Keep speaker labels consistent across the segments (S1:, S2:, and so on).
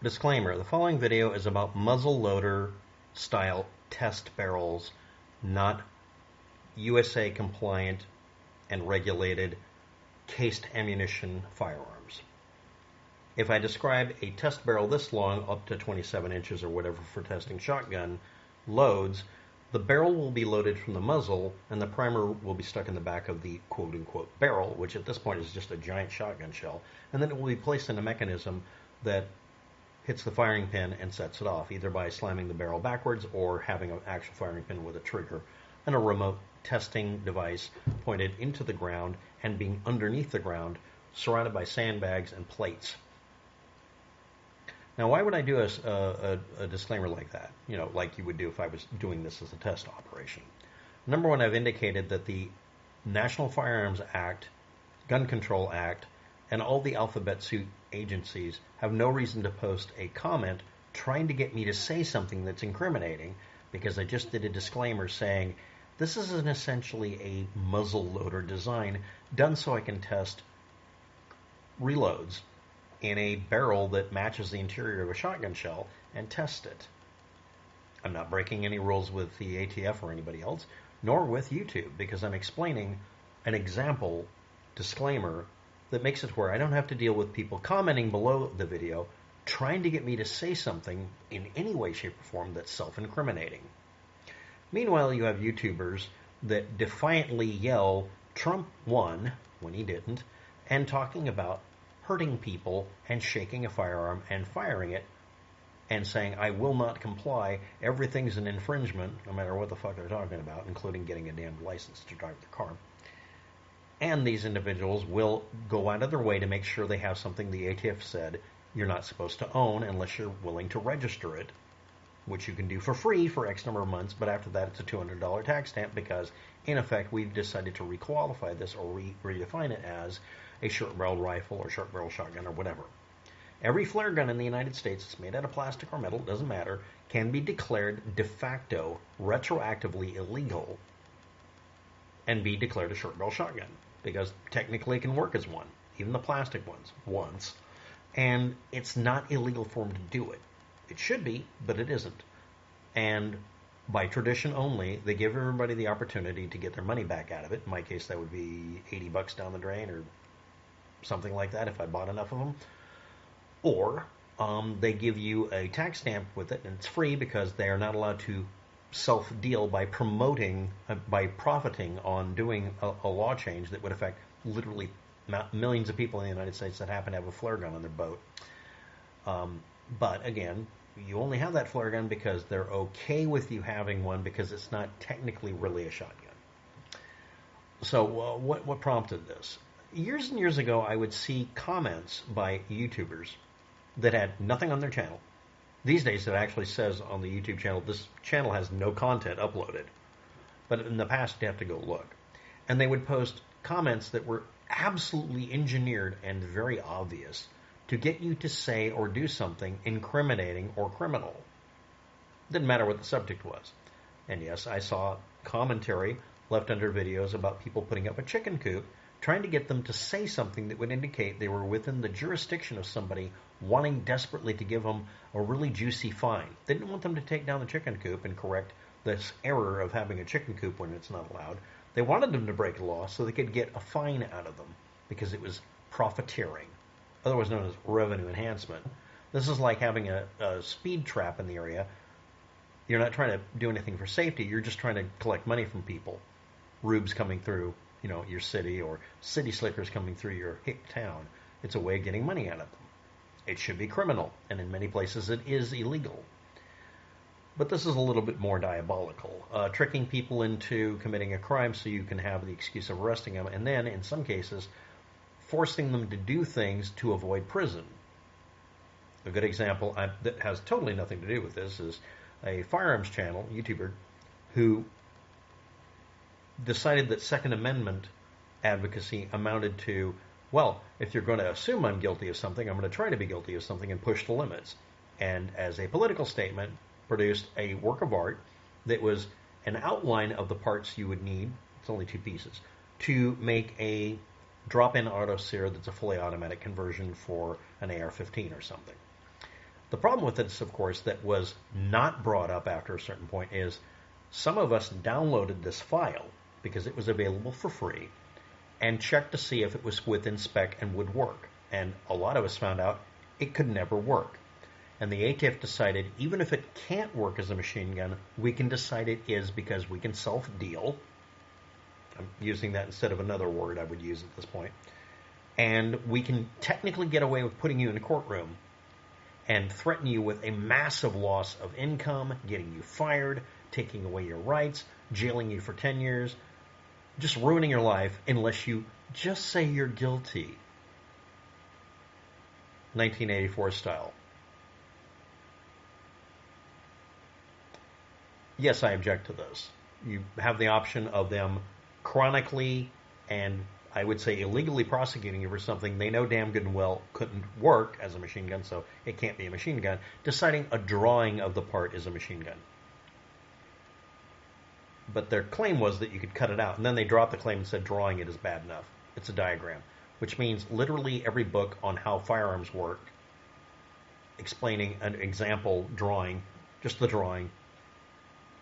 S1: Disclaimer, the following video is about muzzle loader style test barrels, not USA compliant and regulated cased ammunition firearms. If I describe a test barrel this long, up to 27 inches or whatever for testing shotgun loads, the barrel will be loaded from the muzzle and the primer will be stuck in the back of the quote-unquote barrel, which at this point is just a giant shotgun shell, and then it will be placed in a mechanism that hits the firing pin and sets it off, either by slamming the barrel backwards or having an actual firing pin with a trigger and a remote testing device pointed into the ground and being underneath the ground, surrounded by sandbags and plates. Now, why would I do a disclaimer like that? You know, like you would do if I was doing this as a test operation. Number one, I've indicated that the National Firearms Act, Gun Control Act, and all the alphabet soup agencies have no reason to post a comment trying to get me to say something that's incriminating, because I just did a disclaimer saying this is essentially a muzzle loader design done so I can test reloads in a barrel that matches the interior of a shotgun shell and test it. I'm not breaking any rules with the ATF or anybody else, nor with YouTube, because I'm explaining an example disclaimer that makes it where I don't have to deal with people commenting below the video trying to get me to say something in any way, shape, or form that's self-incriminating. Meanwhile, you have YouTubers that defiantly yell Trump won when he didn't, and talking about hurting people and shaking a firearm and firing it and saying, I will not comply, everything's an infringement, no matter what the fuck they're talking about, including getting a damn license to drive their car. And these individuals will go out of their way to make sure they have something the ATF said you're not supposed to own unless you're willing to register it, which you can do for free for X number of months, but after that it's a $200 tax stamp because, in effect, we've decided to requalify this or redefine it as a short-barreled rifle or short-barrel shotgun or whatever. Every flare gun in the United States that's made out of plastic or metal, doesn't matter, can be declared de facto retroactively illegal and be declared a short-barrel shotgun, because technically it can work as one, even the plastic ones, once, and it's not illegal for them to do it. It should be, but it isn't. And by tradition only, they give everybody the opportunity to get their money back out of it. In my case, that would be $80 down the drain or something like that if I bought enough of them. Or they give you a tax stamp with it, and it's free because they are not allowed to self-deal by promoting, by profiting on doing a law change that would affect literally millions of people in the United States that happen to have a flare gun on their boat. But again, you only have that flare gun because they're okay with you having one because it's not technically really a shotgun. So what prompted this? Years and years ago, I would see comments by YouTubers that had nothing on their channel. These days, it actually says on the YouTube channel, this channel has no content uploaded. But in the past, you have to go look. And they would post comments that were absolutely engineered and very obvious to get you to say or do something incriminating or criminal. Didn't matter what the subject was. And yes, I saw commentary left under videos about people putting up a chicken coop, trying to get them to say something that would indicate they were within the jurisdiction of somebody wanting desperately to give them a really juicy fine. They didn't want them to take down the chicken coop and correct this error of having a chicken coop when it's not allowed. They wanted them to break the law so they could get a fine out of them because it was profiteering, otherwise known as revenue enhancement. This is like having a speed trap in the area. You're not trying to do anything for safety. You're just trying to collect money from people. Rubes coming through, your city, or city slickers coming through your hick town. It's a way of getting money out of them. It should be criminal, and in many places it is illegal. But this is a little bit more diabolical, tricking people into committing a crime so you can have the excuse of arresting them, and then, in some cases, forcing them to do things to avoid prison. A good example that has totally nothing to do with this is a firearms channel, YouTuber, who decided that Second Amendment advocacy amounted to, well, if you're going to assume I'm guilty of something, I'm going to try to be guilty of something and push the limits. And as a political statement, produced a work of art that was an outline of the parts you would need, it's only 2 pieces, to make a drop-in auto sear that's a fully automatic conversion for an AR-15 or something. The problem with this, of course, that was not brought up after a certain point is some of us downloaded this file because it was available for free and checked to see if it was within spec and would work. And a lot of us found out it could never work. And the ATF decided even if it can't work as a machine gun, we can decide it is because we can self-deal. I'm using that instead of another word I would use at this point. And we can technically get away with putting you in a courtroom and threaten you with a massive loss of income, getting you fired, taking away your rights, jailing you for 10 years, just ruining your life unless you just say you're guilty. 1984 style. Yes, I object to this. You have the option of them chronically and I would say illegally prosecuting you for something they know damn good and well couldn't work as a machine gun, so it can't be a machine gun, deciding a drawing of the part is a machine gun. But their claim was that you could cut it out, and then they dropped the claim and said drawing it is bad enough. It's a diagram, which means literally every book on how firearms work, explaining an example drawing, just the drawing,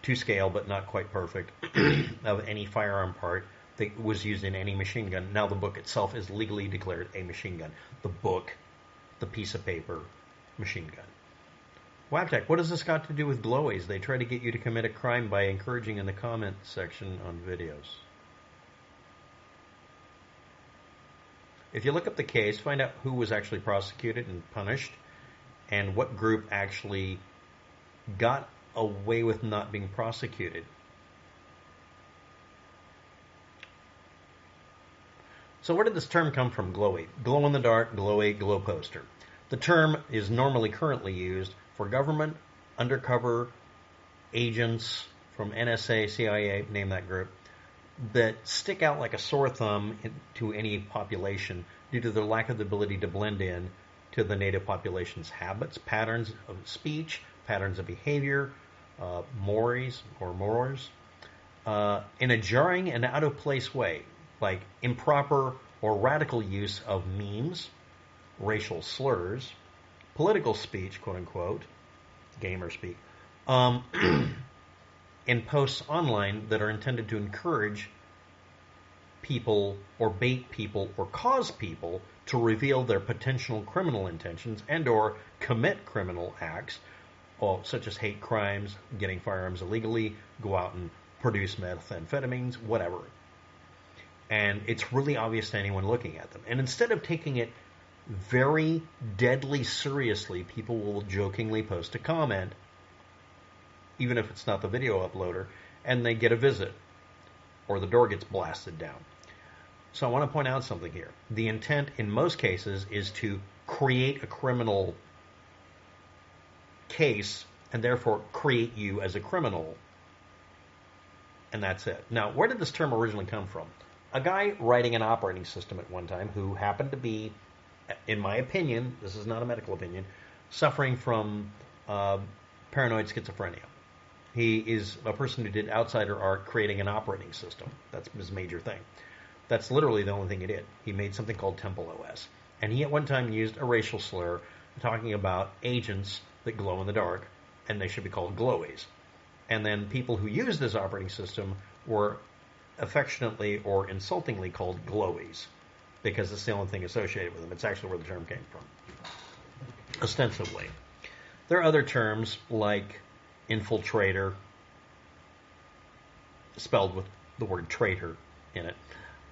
S1: to scale but not quite perfect, of any firearm part that was used in any machine gun. Now the book itself is legally declared a machine gun. The book, the piece of paper, machine gun. Wabtec, what has this got to do with glowies? They try to get you to commit a crime by encouraging in the comment section on videos. If you look up the case, find out who was actually prosecuted and punished and what group actually got away with not being prosecuted. So where did this term come from, glowy? Glow in the dark, glowy, glow poster. The term is normally currently used for government undercover agents from NSA, CIA, name that group, that stick out like a sore thumb to any population due to their lack of the ability to blend in to the native population's habits, patterns of speech, patterns of behavior, mores, in a jarring and out-of-place way, like improper or radical use of memes, racial slurs, political speech, quote-unquote, gamer speak, in posts online that are intended to encourage people or bait people or cause people to reveal their potential criminal intentions and or commit criminal acts, such as hate crimes, getting firearms illegally, go out and produce methamphetamines, whatever. And it's really obvious to anyone looking at them. And instead of taking it very deadly seriously, people will jokingly post a comment, even if it's not the video uploader, and they get a visit, or the door gets blasted down. So I want to point out something here. The intent in most cases is to create a criminal case, and therefore create you as a criminal, and that's it. Now, where did this term originally come from? A guy writing an operating system at one time who happened to be, in my opinion, this is not a medical opinion, suffering from paranoid schizophrenia. He is a person who did outsider art creating an operating system. That's his major thing. That's literally the only thing he did. He made something called Temple OS. And he at one time used a racial slur talking about agents that glow in the dark, and they should be called glowies. And then people who used this operating system were affectionately or insultingly called glowies, because it's the only thing associated with them. It's actually where the term came from, ostensibly. There are other terms like infiltrator, spelled with the word traitor in it,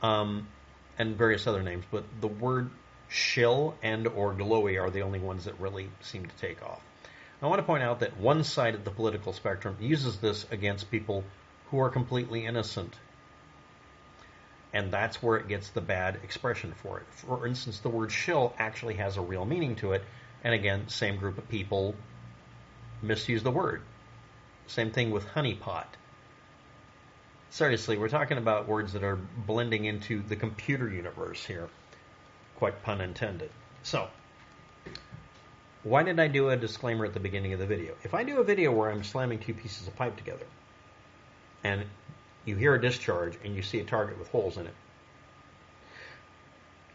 S1: and various other names, but the word shill and or glowy are the only ones that really seem to take off. I want to point out that one side of the political spectrum uses this against people who are completely innocent. And that's where it gets the bad expression for it. For instance, the word shill actually has a real meaning to it. And again, same group of people misuse the word. Same thing with honeypot. Seriously, we're talking about words that are blending into the computer universe here. Quite pun intended. So, why did I do a disclaimer at the beginning of the video? If I do a video where I'm slamming two pieces of pipe together, and you hear a discharge and you see a target with holes in it,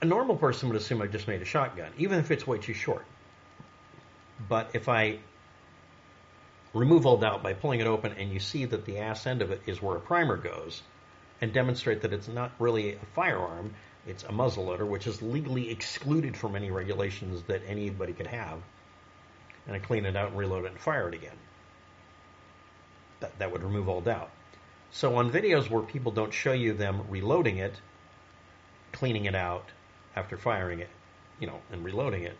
S1: a normal person would assume I just made a shotgun, even if it's way too short. But if I remove all doubt by pulling it open and you see that the ass end of it is where a primer goes, and demonstrate that it's not really a firearm, it's a muzzleloader, which is legally excluded from any regulations that anybody could have, and I clean it out and reload it and fire it again. That would remove all doubt. So on videos where people don't show you them reloading it, cleaning it out after firing it, and reloading it,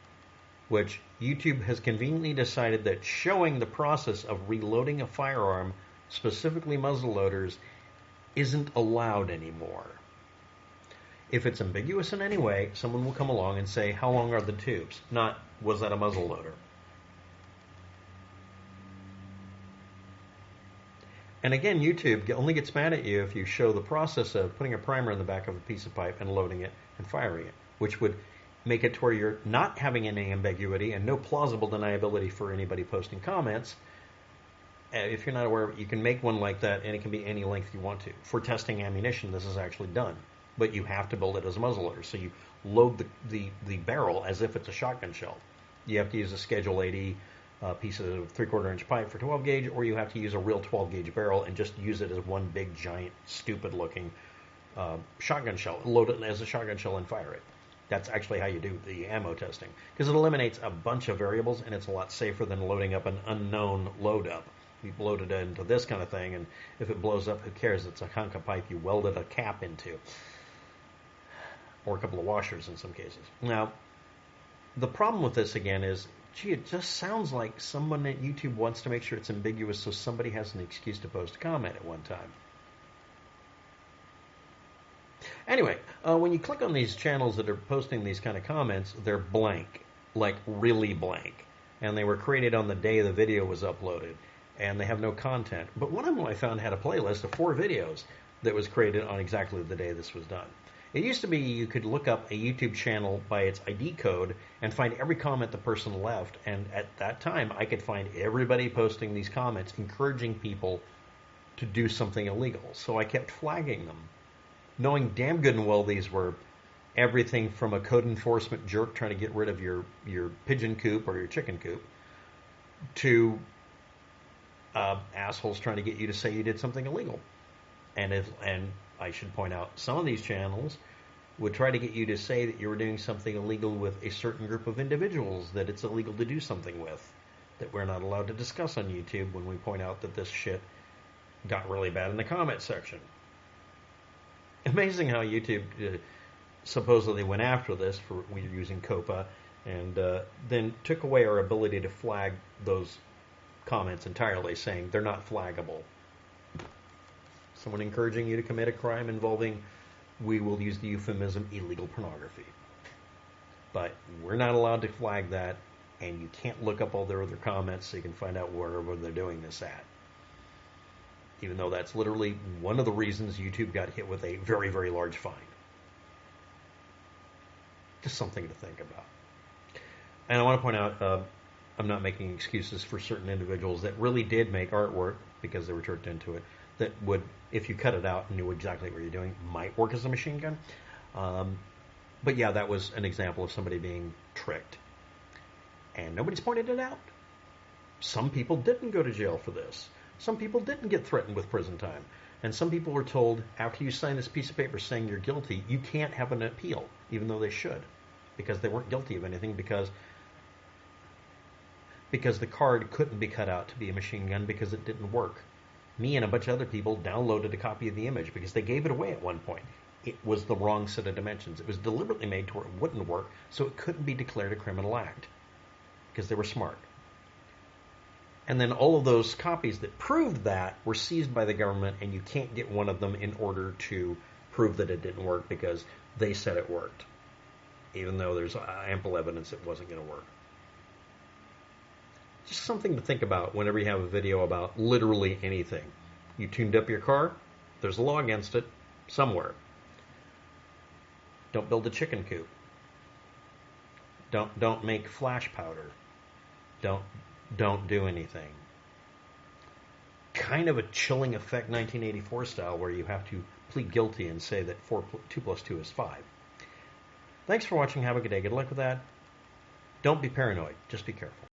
S1: which YouTube has conveniently decided that showing the process of reloading a firearm, specifically muzzleloaders, isn't allowed anymore. If it's ambiguous in any way, someone will come along and say, how long are the tubes? Not, was that a muzzleloader? And again, YouTube only gets mad at you if you show the process of putting a primer in the back of a piece of pipe and loading it and firing it, which would make it to where you're not having any ambiguity and no plausible deniability for anybody posting comments. If you're not aware of it, you can make one like that, and it can be any length you want to. For testing ammunition, this is actually done, but you have to build it as a muzzleloader. So you load the barrel as if it's a shotgun shell. You have to use a Schedule 80 piece of 3/4 inch pipe for 12 gauge, or you have to use a real 12 gauge barrel and just use it as one big, giant, stupid looking shotgun shell. Load it as a shotgun shell and fire it. That's actually how you do the ammo testing, because it eliminates a bunch of variables, and it's a lot safer than loading up an unknown load up. You've loaded it into this kind of thing, and if it blows up, who cares? It's a hunk of pipe you welded a cap into, or a couple of washers in some cases. Now, the problem with this, again, is, gee, it just sounds like someone at YouTube wants to make sure it's ambiguous so somebody has an excuse to post a comment at one time. Anyway, when you click on these channels that are posting these kind of comments, they're blank, like really blank. And they were created on the day the video was uploaded, and they have no content. But one of them I found had a playlist of 4 videos that was created on exactly the day this was done. It used to be you could look up a YouTube channel by its ID code and find every comment the person left, and at that time I could find everybody posting these comments encouraging people to do something illegal. So I kept flagging them, knowing damn good and well these were everything from a code enforcement jerk trying to get rid of your pigeon coop or your chicken coop to assholes trying to get you to say you did something illegal. And I should point out, some of these channels would try to get you to say that you were doing something illegal with a certain group of individuals that it's illegal to do something with, that we're not allowed to discuss on YouTube when we point out that this shit got really bad in the comment section. Amazing how YouTube supposedly went after this for we were using COPA, and then took away our ability to flag those comments entirely, saying they're not flaggable. Someone encouraging you to commit a crime involving, we will use the euphemism, illegal pornography. But we're not allowed to flag that, and you can't look up all their other comments so you can find out wherever they're doing this at. Even though that's literally one of the reasons YouTube got hit with a very, very large fine. Just something to think about. And I want to point out, I'm not making excuses for certain individuals that really did make artwork, because they were tricked into it, that would, if you cut it out and knew exactly what you're doing, might work as a machine gun. But yeah, that was an example of somebody being tricked. And nobody's pointed it out. Some people didn't go to jail for this. Some people didn't get threatened with prison time. And some people were told, after you sign this piece of paper saying you're guilty, you can't have an appeal, even though they should, because they weren't guilty of anything, because the card couldn't be cut out to be a machine gun because it didn't work. Me and a bunch of other people downloaded a copy of the image because they gave it away at one point. It was the wrong set of dimensions. It was deliberately made to where it wouldn't work, so it couldn't be declared a criminal act, because they were smart. And then all of those copies that proved that were seized by the government, and you can't get one of them in order to prove that it didn't work because they said it worked, even though there's ample evidence it wasn't going to work. Just something to think about whenever you have a video about literally anything. You tuned up your car, there's a law against it somewhere. Don't build a chicken coop. Don't make flash powder. Don't do anything. Kind of a chilling effect 1984 style, where you have to plead guilty and say that 2 plus 2 is 5. Thanks for watching. Have a good day. Good luck with that. Don't be paranoid. Just be careful.